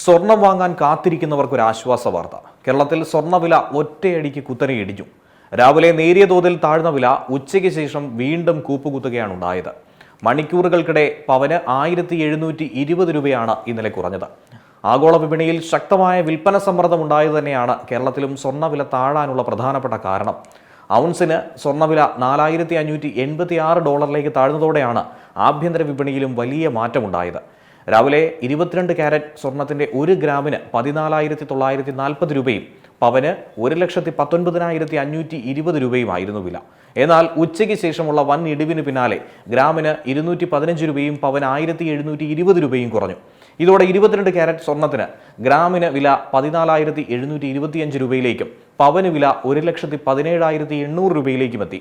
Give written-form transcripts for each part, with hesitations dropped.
സ്വർണം വാങ്ങാൻ കാത്തിരിക്കുന്നവർക്ക് ഒരു ആശ്വാസ വാർത്ത. കേരളത്തിൽ സ്വർണ്ണവില ഒറ്റയടിക്ക് കുത്തനെ ഇടിഞ്ഞു. രാവിലെ നേരിയ തോതിൽ താഴ്ന്ന വില ഉച്ചയ്ക്ക് ശേഷം വീണ്ടും കൂപ്പുകുത്തുകയാണ് ഉണ്ടായത്. മണിക്കൂറുകൾക്കിടെ പവന് 1720 രൂപയാണ് ഇന്നലെ കുറഞ്ഞത്. ആഗോള വിപണിയിൽ ശക്തമായ വിൽപ്പന സമ്മർദ്ദം ഉണ്ടായത് തന്നെയാണ് കേരളത്തിലും സ്വർണ്ണവില താഴാനുള്ള പ്രധാനപ്പെട്ട കാരണം. ഔൺസിന് സ്വർണ്ണവില $4586 താഴ്ന്നതോടെയാണ് ആഭ്യന്തര വിപണിയിലും വലിയ മാറ്റമുണ്ടായത്. രാവിലെ 22 കാരറ്റ് സ്വർണത്തിന്റെ 1 ഗ്രാമിന് 14,940 രൂപയും പവന് 1,19,520 രൂപയുമായിരുന്നു വില. എന്നാൽ ഉച്ചയ്ക്ക് ശേഷമുള്ള വൻ ഇടിവിന് പിന്നാലെ ഗ്രാമിന് 215 രൂപയും പവന് 1,720 രൂപയും കുറഞ്ഞു. ഇതോടെ 22 കാരറ്റ് സ്വർണത്തിന് ഗ്രാമിന് വില 14,725 രൂപയിലേക്കും പവന് വില 1,17,800 രൂപയിലേക്കും എത്തി.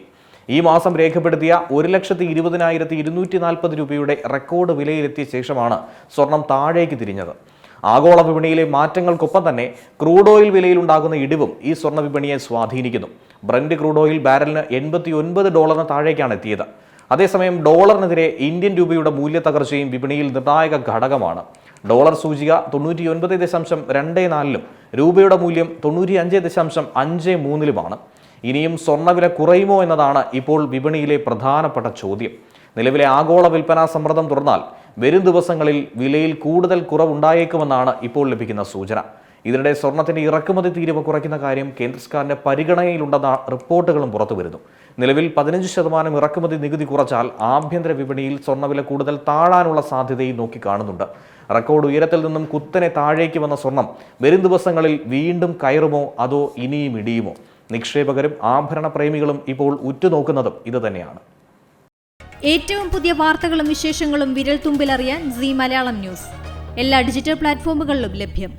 ഈ മാസം രേഖപ്പെടുത്തിയ 1,20,240 രൂപയുടെ റെക്കോർഡ് വിലയിലെത്തിയ ശേഷമാണ് സ്വർണം താഴേക്ക് തിരിഞ്ഞത്. ആഗോള വിപണിയിലെ മാറ്റങ്ങൾക്കൊപ്പം തന്നെ ക്രൂഡ് ഓയിൽ വിലയിലുണ്ടാകുന്ന ഇടിവും ഈ സ്വർണ്ണ വിപണിയെ സ്വാധീനിക്കുന്നു. ബ്രന്റ് ക്രൂഡ് ഓയിൽ ബാരലിന് $89 താഴേക്കാണ് എത്തിയത്. അതേസമയം ഡോളറിനെതിരെ ഇന്ത്യൻ രൂപയുടെ മൂല്യത്തകർച്ചയും വിപണിയിൽ നിർണായക ഘടകമാണ്. ഡോളർ സൂചിക 99.24 രൂപയുടെ മൂല്യം 95.53 ഇനിയും സ്വർണ്ണവില കുറയുമോ എന്നതാണ് ഇപ്പോൾ വിപണിയിലെ പ്രധാനപ്പെട്ട ചോദ്യം. നിലവിലെ ആഗോള വിൽപ്പനാ സമ്മർദ്ദം തുടർന്നാൽ വരും ദിവസങ്ങളിൽ വിലയിൽ കൂടുതൽ കുറവുണ്ടായേക്കുമെന്നാണ് ഇപ്പോൾ ലഭിക്കുന്ന സൂചന. ഇതിനിടെ സ്വർണത്തിന്റെ ഇറക്കുമതി തീരുവ കുറയ്ക്കുന്ന കാര്യം കേന്ദ്ര സർക്കാരിന്റെ പരിഗണനയിലുണ്ടെന്ന റിപ്പോർട്ടുകളും പുറത്തുവരുന്നു. നിലവിൽ 15% ഇറക്കുമതി നികുതി കുറച്ചാൽ ആഭ്യന്തര വിപണിയിൽ സ്വർണ്ണവില കൂടുതൽ താഴാനുള്ള സാധ്യതയും നോക്കിക്കാണുന്നുണ്ട്. റെക്കോർഡ് ഉയരത്തിൽ നിന്നും കുത്തനെ താഴേക്ക് വന്ന സ്വർണം വരും ദിവസങ്ങളിൽ വീണ്ടും കയറുമോ അതോ ഇനിയും ഇടിയുമോ? നിക്ഷേപകരും ആഭരണ പ്രേമികളും ഇപ്പോൾ ഉറ്റുനോക്കുന്നതും ഇത് തന്നെയാണ്. ഏറ്റവും പുതിയ വാർത്തകളും വിശേഷങ്ങളും വിരൽ തുമ്പിലറിയാൻ സീ മലയാളം ന്യൂസ് എല്ലാ ഡിജിറ്റൽ പ്ലാറ്റ്ഫോമുകളിലും ലഭ്യം.